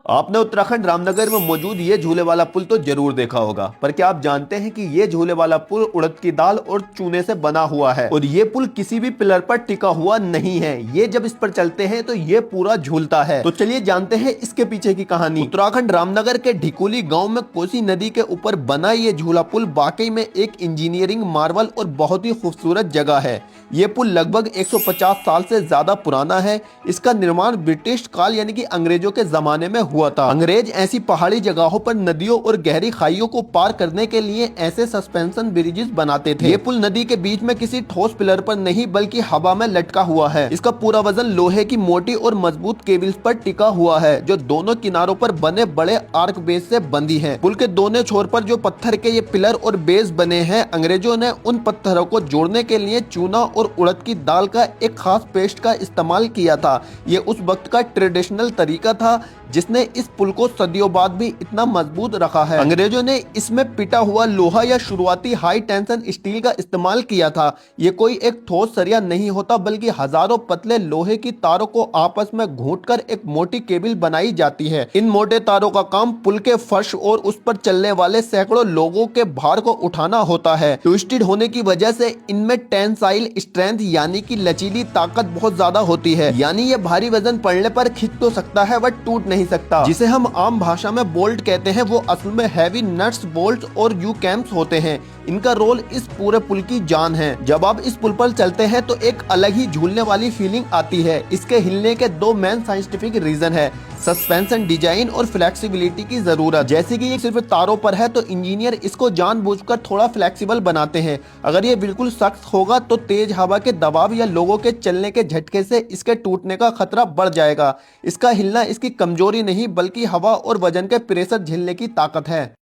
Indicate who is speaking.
Speaker 1: आपने उत्तराखंड रामनगर में मौजूद ये झूले वाला पुल तो जरूर देखा होगा, पर क्या आप जानते हैं कि ये झूले वाला पुल उड़द की दाल और चूने से बना हुआ है और ये पुल किसी भी पिलर पर टिका हुआ नहीं है। ये जब इस पर चलते हैं तो ये पूरा झूलता है। तो चलिए जानते हैं इसके पीछे की कहानी। उत्तराखंड रामनगर के ढिकुली गाँव में कोसी नदी के ऊपर बना ये झूला पुल वाकई में एक इंजीनियरिंग मार्वल और बहुत ही खूबसूरत जगह है। ये पुल लगभग 150 साल से ज्यादा पुराना है। इसका निर्माण ब्रिटिश काल यानी कि अंग्रेजों के जमाने में हुआ था। अंग्रेज ऐसी पहाड़ी जगहों पर नदियों और गहरी खाइयों को पार करने के लिए ऐसे सस्पेंशन ब्रिजेस बनाते थे। ये पुल नदी के बीच में किसी ठोस पिलर पर नहीं बल्कि हवा में लटका हुआ है। इसका पूरा वजन लोहे की मोटी और मजबूत केबल्स पर टिका हुआ है जो दोनों किनारों पर बने बड़े आर्क बेस से बंधी है। पुल के दोनों छोर पर जो पत्थर के ये पिलर और बेस बने हैं, अंग्रेजों ने उन पत्थरों को जोड़ने के लिए चूना और उड़द की दाल का एक खास पेस्ट का इस्तेमाल किया था। ये उस वक्त का ट्रेडिशनल तरीका था जिसने इस पुल को सदियों बाद भी इतना मजबूत रखा है। अंग्रेजों ने इसमें पिटा हुआ लोहा या शुरुआती हाई टेंशन स्टील का इस्तेमाल किया था। ये कोई एक ठोस सरिया नहीं होता बल्कि हजारों पतले लोहे की तारों को आपस में घूंटकर एक मोटी केबल बनाई जाती है। इन मोटे तारों का काम पुल के फर्श और उस पर चलने वाले सैकड़ों लोगों के भार को उठाना होता है। ट्विस्टेड होने की वजह से इनमें टेंसाइल स्ट्रेंथ यानी कि लचीली ताकत बहुत ज्यादा होती है। यानी ये भारी वजन पड़ने पर खिंच तो सकता है बट टूट नहीं सकता। जिसे हम आम भाषा में बोल्ट कहते हैं, वो असल में हैवी नट्स बोल्ट और यू कैम्स होते हैं। इनका रोल इस पूरे पुल की जान है। जब आप इस पुल पर चलते हैं तो एक अलग ही झूलने वाली फीलिंग आती है। इसके हिलने के दो मेन साइंटिफिक रीजन है, सस्पेंशन डिजाइन और फ्लेक्सिबिलिटी की जरूरत। जैसे कि ये सिर्फ तारों पर है तो इंजीनियर इसको जानबूझकर थोड़ा फ्लेक्सिबल बनाते हैं। अगर ये बिल्कुल सख्त होगा तो तेज हवा के दबाव या लोगों के चलने के झटके से इसके टूटने का खतरा बढ़ जाएगा। इसका हिलना इसकी कमजोरी नहीं बल्कि हवा और वजन के प्रेशर झेलने की ताकत है।